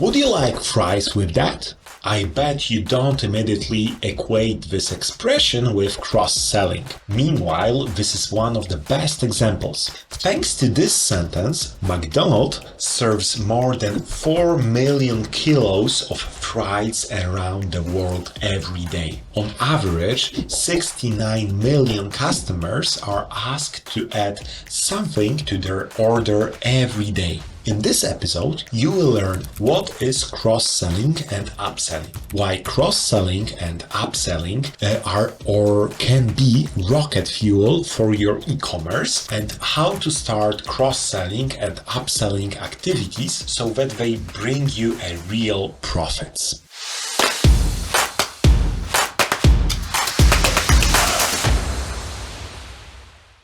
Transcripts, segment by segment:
Would you like fries with that? I bet you don't immediately equate this expression with cross-selling. Meanwhile, this is one of the best examples. Thanks to this sentence, McDonald serves more than 4 million kilos of fries around the world every day. On average, 69 million customers are asked to add something to their order every day. In this episode, you will learn what is cross-selling and upselling, why cross-selling and upselling are or can be rocket fuel for your e-commerce, and how to start cross-selling and upselling activities so that they bring you a real profits.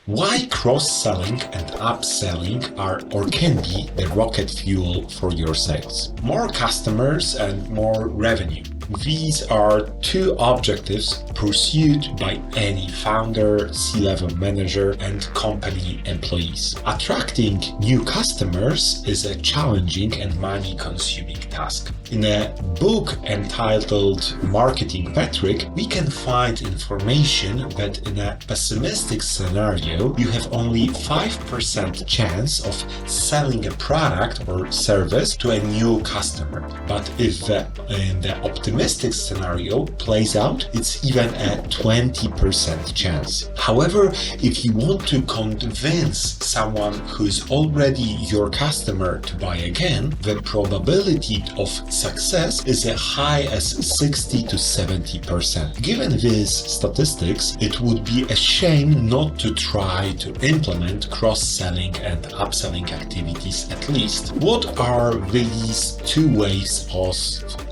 Why cross-selling and upselling are or can be the rocket fuel for your sales. More customers and more revenue. These are two objectives pursued by any founder, C-level manager, and company employees. Attracting new customers is a challenging and money-consuming task. In a book entitled Marketing Metric, we can find information that in a pessimistic scenario, you have only 5% chance of selling a product or service to a new customer. But if in the optimistic scenario plays out, it's even a 20% chance. However, if you want to convince someone who is already your customer to buy again, the probability of success is as high as 60 to 70%. Given these statistics, it would be a shame not to try to implement cross-selling and upselling activities at least. What are these two ways of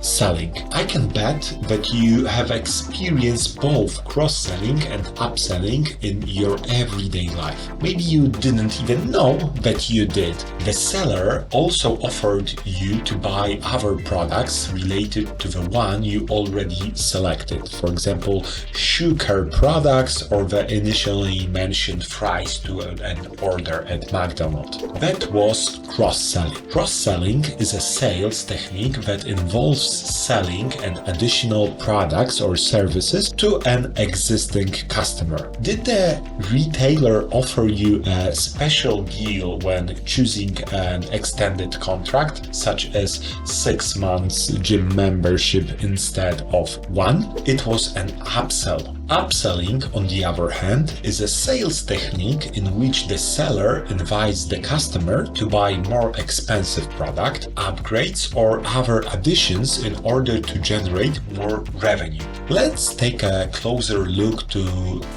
selling? I can bet that you have experienced both cross-selling and upselling in your everyday life. Maybe you didn't even know that you did. The seller also offered you to buy other products related to the one you already selected. For example, shoe care products or the initially mentioned fries to an order at McDonald. That was cross-selling. Cross-selling is a sales technique that involves selling an additional products or services to an existing customer. Did the retailer offer you a special deal when choosing an extended contract, such as 6 months gym membership instead of 1? It was an upsell. Upselling, on the other hand, is a sales technique in which the seller invites the customer to buy more expensive product, upgrades, or other additions in order to generate more revenue. Let's take a closer look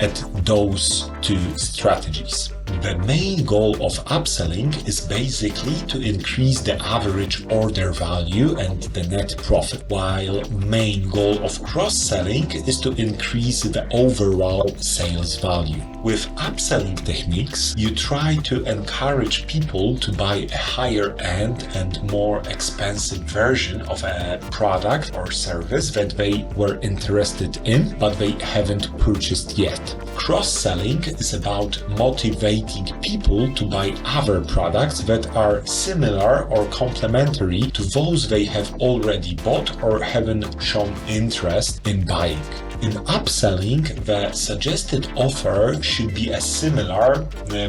at those two strategies. The main goal of upselling is basically to increase the average order value and the net profit, while main goal of cross-selling is to increase the overall sales value. With upselling techniques, you try to encourage people to buy a higher end and more expensive version of a product or service that they were interested in, but they haven't purchased yet. Cross-selling is about motivating people to buy other products that are similar or complementary to those they have already bought or haven't shown interest in buying. In upselling, the suggested offer should be a similar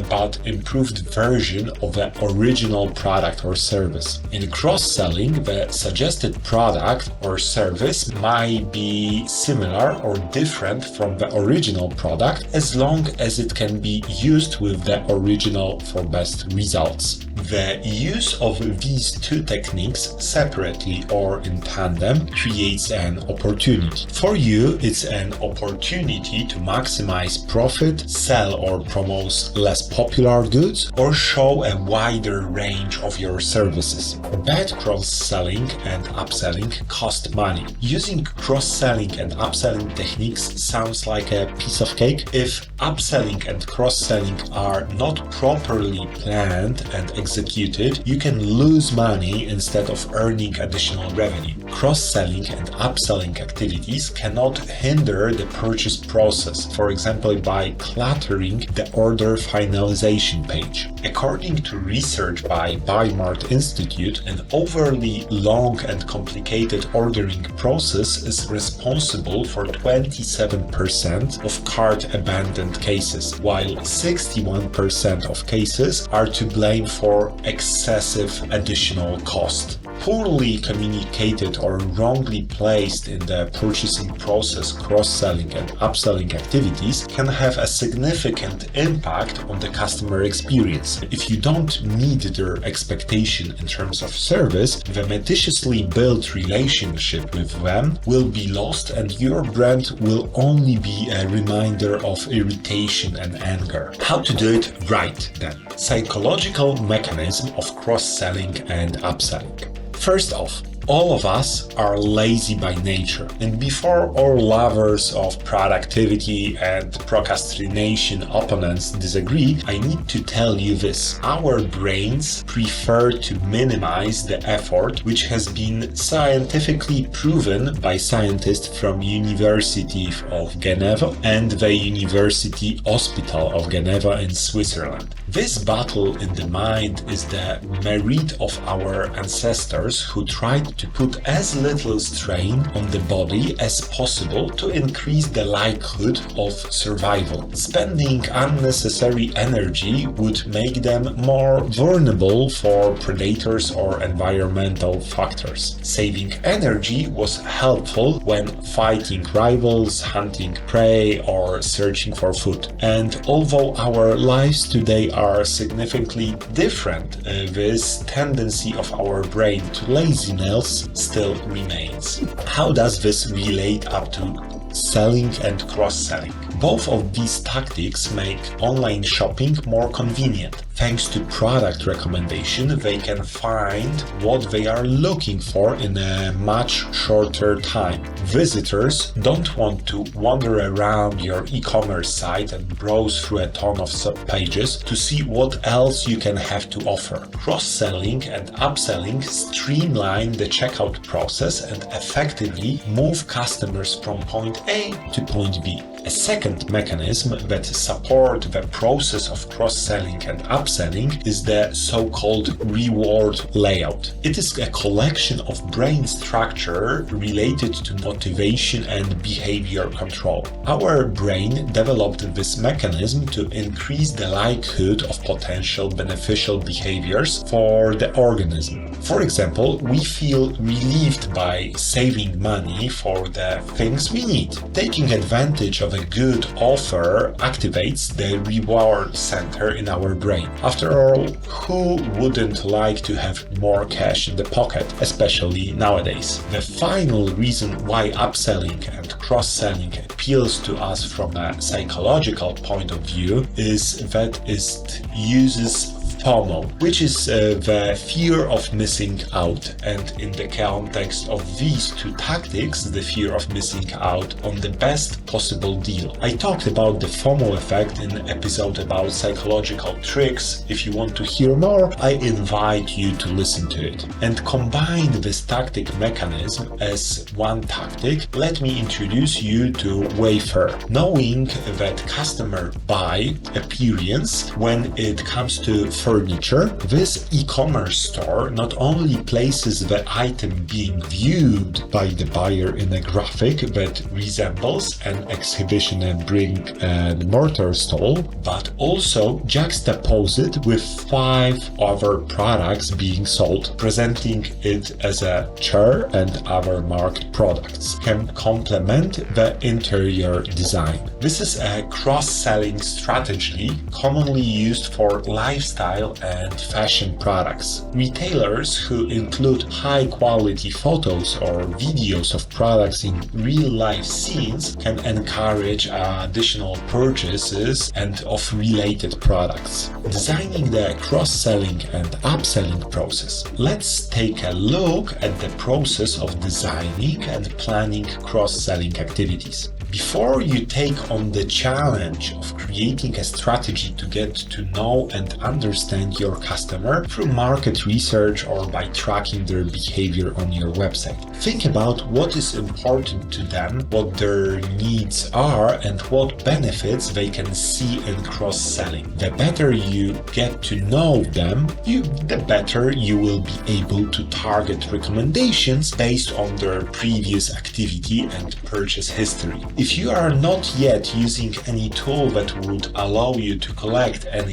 but improved version of the original product or service. In cross-selling, the suggested product or service might be similar or different from the original product as long as it can be used with the original for best results. The use of these two techniques separately or in tandem creates an opportunity. For you, it's an opportunity to maximize profit, sell or promote less popular goods, or show a wider range of your services. Bad cross-selling and upselling cost money. Using cross-selling and upselling techniques sounds like a piece of cake. If upselling and cross-selling are not properly planned and executed, you can lose money instead of earning additional revenue. Cross-selling and upselling activities cannot hinder the purchase process, for example by cluttering the order finalization page. According to research by BuyMart Institute, an overly long and complicated ordering process is responsible for 27% of cart abandoned cases, while 61% of cases are to blame for excessive additional cost. Poorly communicated or wrongly placed in the purchasing process, cross-selling and upselling activities can have a significant impact on the customer experience. If you don't meet their expectation in terms of service, the meticulously built relationship with them will be lost and your brand will only be a reminder of irritation and anger. How to do it right then? Psychological mechanism of cross-selling and upselling. First off, all of us are lazy by nature, and before all lovers of productivity and procrastination opponents disagree, I need to tell you this. Our brains prefer to minimize the effort, which has been scientifically proven by scientists from University of Geneva and the University Hospital of Geneva in Switzerland. This battle in the mind is the merit of our ancestors who tried to put as little strain on the body as possible to increase the likelihood of survival. Spending unnecessary energy would make them more vulnerable for predators or environmental factors. Saving energy was helpful when fighting rivals, hunting prey, or searching for food. And although our lives today are significantly different, this tendency of our brain to laziness still remains. How does this relate up to selling and cross-selling? Both of these tactics make online shopping more convenient. Thanks to product recommendation, they can find what they are looking for in a much shorter time. Visitors don't want to wander around your e-commerce site and browse through a ton of sub-pages to see what else you can have to offer. Cross-selling and upselling streamline the checkout process and effectively move customers from point A to point B. A second mechanism that supports the process of cross-selling and upselling is the so-called reward layout. It is a collection of brain structure related to motivation and behavior control. Our brain developed this mechanism to increase the likelihood of potential beneficial behaviors for the organism. For example, we feel relieved by saving money for the things we need. Taking advantage of a good offer activates the reward center in our brain. After all, who wouldn't like to have more cash in the pocket, especially nowadays? The final reason why upselling and cross-selling appeals to us from a psychological point of view is that it uses FOMO, which is the fear of missing out, and in the context of these two tactics, the fear of missing out on the best possible deal. I talked about the FOMO effect in an episode about psychological tricks. If you want to hear more, I invite you to listen to it. And combine this tactic mechanism as one tactic, let me introduce you to Wayfair. Knowing that customer buy experience when it comes to furniture, this e-commerce store not only places the item being viewed by the buyer in a graphic that resembles an exhibition and brick-and-mortar stall, but also juxtapose it with 5 other products being sold, presenting it as a chair and other marked products can complement the interior design. This is a cross-selling strategy commonly used for lifestyle and fashion products. Retailers who include high-quality photos or videos of products in real-life scenes can encourage additional purchases and of related products. Designing the cross-selling and upselling process. Let's take a look at the process of designing and planning cross-selling activities. Before you take on the challenge of creating a strategy to get to know and understand your customer through market research or by tracking their behavior on your website, think about what is important to them, what their needs are, and what benefits they can see in cross-selling. The better you get to know them, the better you will be able to target recommendations based on their previous activity and purchase history. If you are not yet using any tool that would allow you to collect and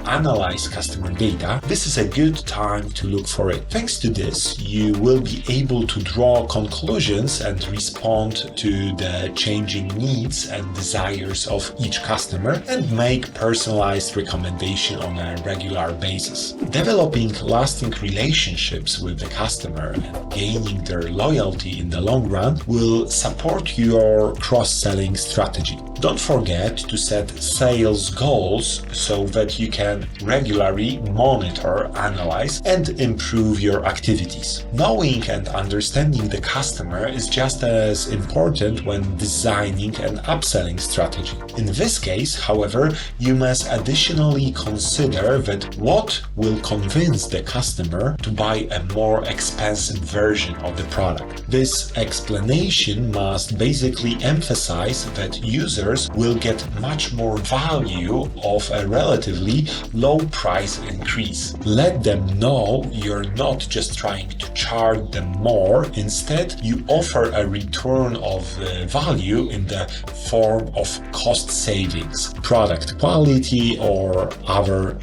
analyze customer data, this is a good time to look for it. Thanks to this, you will be able to draw conclusions and respond to the changing needs and desires of each customer and make personalized recommendations on a regular basis. Developing lasting relationships with the customer and gaining their loyalty in the long run will support your cross-selling strategy. Don't forget to set sales goals so that you can regularly monitor, analyze, and improve your activities. Knowing and understanding the customer is just as important when designing an upselling strategy. In this case, however, you must additionally consider that what will convince the customer to buy a more expensive version of the product. This explanation must basically emphasize that users will get much more value of a relatively low price increase. Let them know you're not just trying to charge them more, instead you offer a return of value in the form of cost savings, product quality, or other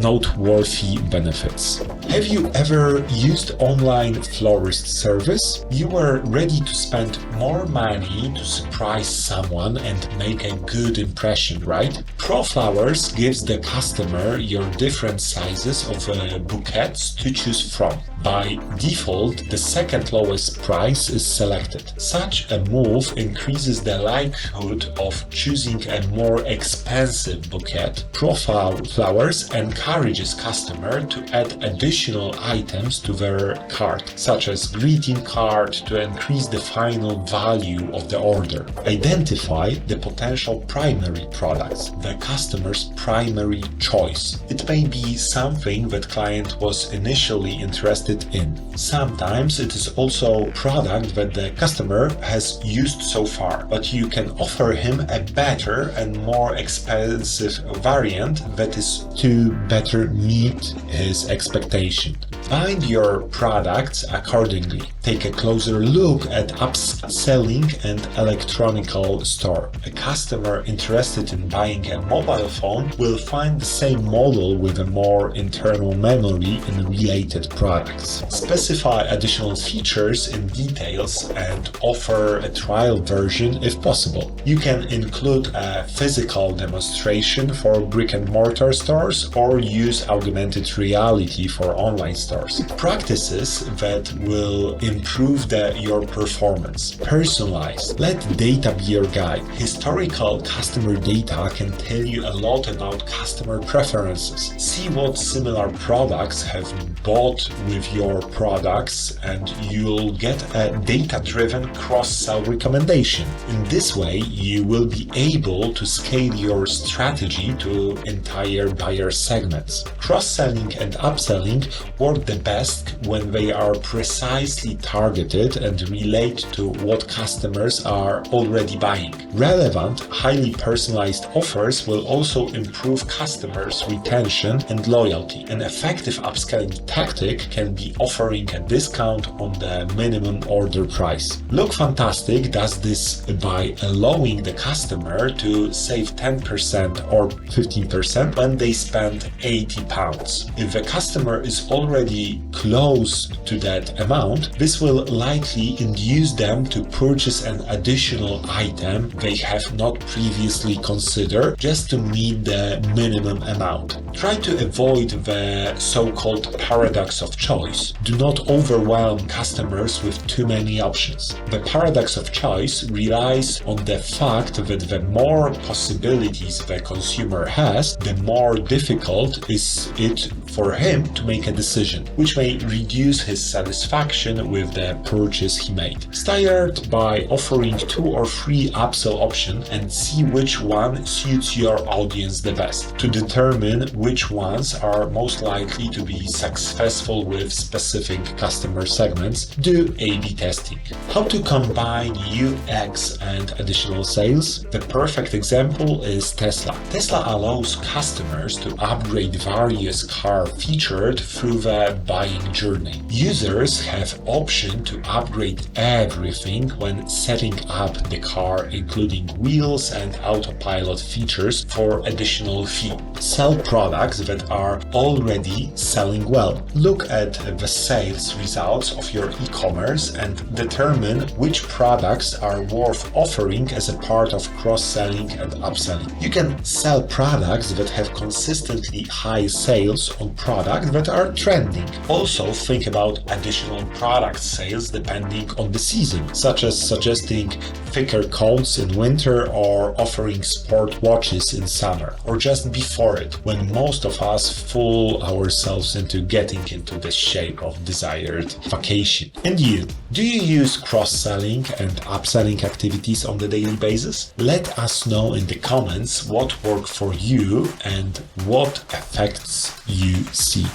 noteworthy benefits. Have you ever used online florist service? You were ready to spend more money to surprise someone and make a good impression, right? ProFlowers gives the customer your different sizes of bouquets to choose from. By default, the second lowest price is selected. Such a move increases the likelihood of choosing a more expensive bouquet. ProFlowers encourages customer to add additional items to their cart, such as greeting card, to increase the final value of the order. Identify the potential primary products, the customer's primary choice. It may be something that client was initially interested in. Sometimes it is also a product that the customer has used so far, but you can offer him a better and more expensive variant that is to better meet his expectation. Bind your products accordingly. Take a closer look at upselling and electronical store. A customer interested in buying a mobile phone will find the same model with a more internal memory in related products. Specify additional features in details and offer a trial version if possible. You can include a physical demonstration for brick-and-mortar stores or use augmented reality for online stores. Practices that will improve your performance. Personalize. Let data be your guide. Historical customer data can tell you a lot about customer preferences. See what similar products have bought with your products and you'll get a data-driven cross-sell recommendation. In this way, you will be able to scale your strategy to entire buyer segments. Cross-selling and upselling work the best when they are precisely targeted and relate to what customers are already buying. Relevant, highly personalized offers will also improve customers' retention and loyalty. An effective upselling tactic can be offering a discount on the minimum order price. Look Fantastic does this by allowing the customer to save 10% or 15% when they spend £80. If the customer is already close to that amount, this will likely induce them to purchase an additional item they have not previously considered just to meet the minimum amount. Try to avoid the so-called paradox of choice. Do not overwhelm customers with too many options. The paradox of choice relies on the fact that the more possibilities the consumer has, the more difficult is it for him to make a decision, which may reduce his satisfaction with the purchase he made. Start by offering 2 or 3 upsell options and see which one suits your audience the best. To determine which ones are most likely to be successful with specific customer segments, do A/B testing. How to combine UX and additional sales? The perfect example is Tesla. Tesla allows customers to upgrade various car features through the buying journey. Users have option to upgrade everything when setting up the car, including wheels and autopilot features for additional fee. Sell products that are already selling well. Look at the sales results of your e-commerce and determine which products are worth offering as a part of cross-selling and upselling. You can sell products that have consistently high sales on products that are trending. Also think about additional product sales depending on the season, such as suggesting thicker coats in winter or offering sport watches in summer, or just before it, when most of us fool ourselves into getting into the shape of desired vacation. And you, do you use cross-selling and upselling activities on the daily basis? Let us know in the comments what worked for you and what effects you see.